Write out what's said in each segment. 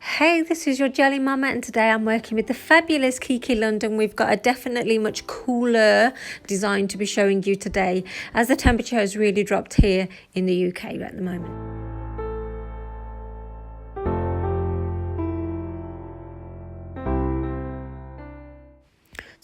Hey, this is your Geli Mamma, and today I'm working with the fabulous Kiki London. We've got a definitely much cooler design to be showing you today, as the temperature has really dropped here in the UK at the moment.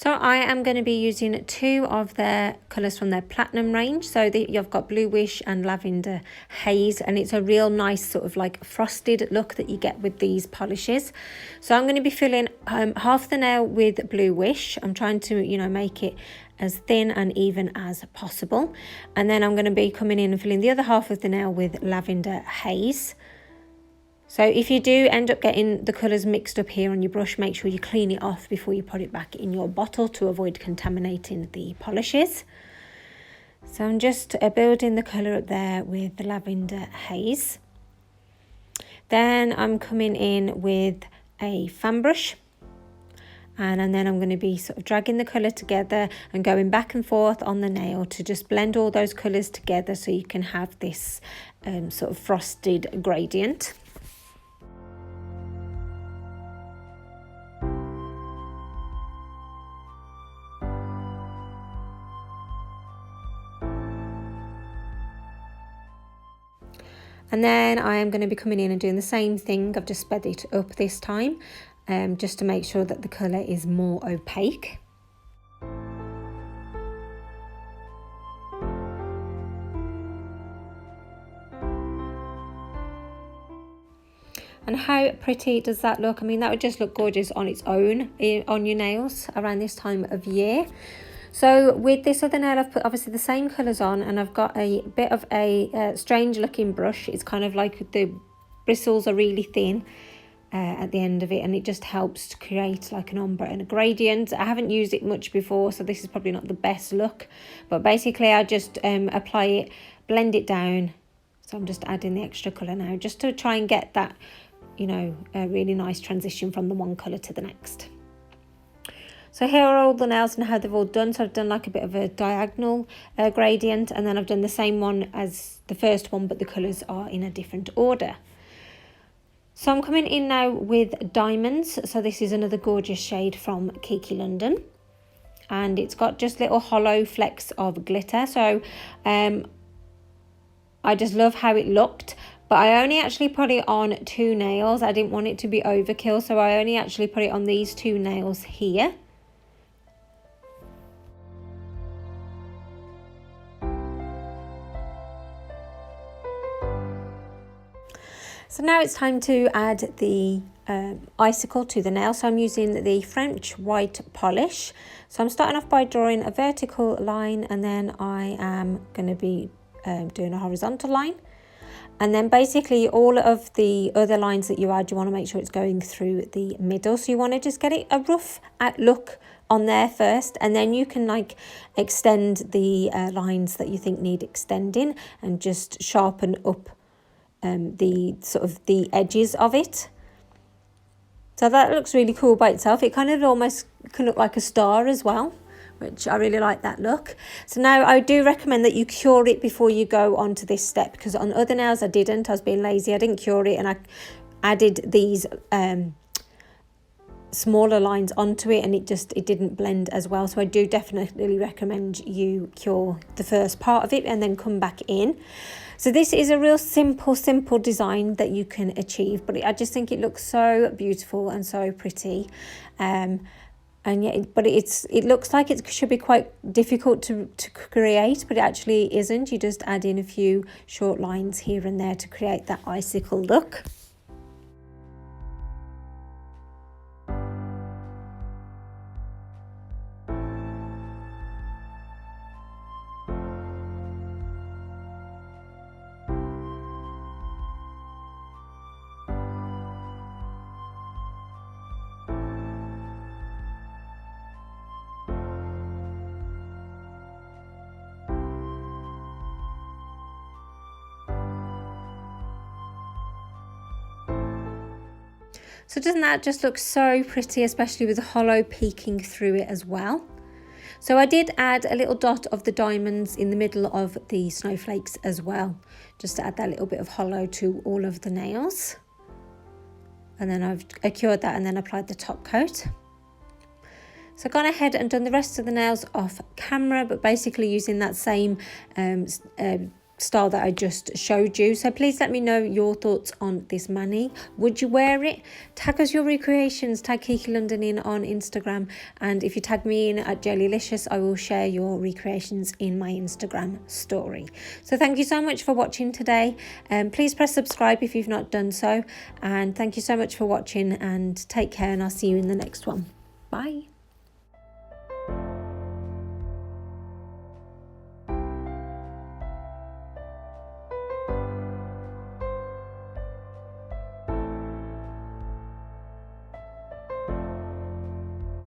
So I am going to be using two of their colours from their Platinum range. So you've got Bluish and Lavender Haze, and it's a real nice sort of like frosted look that you get with these polishes. So I'm going to be filling half the nail with Bluish. I'm trying to, make it as thin and even as possible. And then I'm going to be coming in and filling the other half of the nail with Lavender Haze. So if you do end up getting the colours mixed up here on your brush, make sure you clean it off before you put it back in your bottle to avoid contaminating the polishes. So I'm just building the colour up there with the Lavender Haze. Then I'm coming in with a fan brush. And then I'm going to be sort of dragging the colour together and going back and forth on the nail to just blend all those colours together so you can have this sort of frosted gradient. And then I am going to be coming in and doing the same thing. I've just sped it up this time, just to make sure that the colour is more opaque. And how pretty does that look? I mean, that would just look gorgeous on its own on your nails around this time of year. So with this other nail, I've put obviously the same colours on, and I've got a bit of a strange looking brush. It's kind of like the bristles are really thin at the end of it, and it just helps to create like an ombre and a gradient. I haven't used it much before, so this is probably not the best look, but basically I just apply it, blend it down. So I'm just adding the extra colour now just to try and get that, a really nice transition from the one colour to the next. So here are all the nails and how they've all done. So I've done like a bit of a diagonal gradient, and then I've done the same one as the first one, but the colours are in a different order. So I'm coming in now with Diamonds. So this is another gorgeous shade from Kiki London, and it's got just little hollow flecks of glitter. So I just love how it looked. But I only actually put it on two nails. I didn't want it to be overkill, so I only actually put it on these two nails here. So now it's time to add the icicle to the nail. So I'm using the French white polish. So I'm starting off by drawing a vertical line, and then I am going to be doing a horizontal line. And then basically all of the other lines that you add, you want to make sure it's going through the middle. So you want to just get it a rough look on there first, and then you can like extend the lines that you think need extending and just sharpen up the sort of the edges of it. So that looks really cool by itself. It kind of almost can look like a star as well, which I really like that look. So now I do recommend that you cure it before you go on to this step, because on other nails I didn't. I was being lazy. I didn't cure it, and I added these smaller lines onto it, and it didn't blend as well. So I do definitely recommend you cure the first part of it and then come back in. So this is a real simple design that you can achieve, but I just think it looks so beautiful and so pretty. And yet, but it looks like it should be quite difficult to create, but it actually isn't. You just add in a few short lines here and there to create that icicle look. So doesn't that just look so pretty, especially with the hollow peeking through it as well? So I did add a little dot of the diamonds in the middle of the snowflakes as well, just to add that little bit of hollow to all of the nails. and then I've cured that and then applied the top coat. So I've gone ahead and done the rest of the nails off camera, but basically using that same style that I just showed you. So please let me know your thoughts on this mani. Would you wear it? Tag us your recreations, tag Kiki London in on Instagram, and if you tag me in at Gelulicious, I will share your recreations in my Instagram story. So thank you so much for watching today, please press subscribe if you've not done so, and thank you so much for watching, and take care, and I'll see you in the next one. Bye.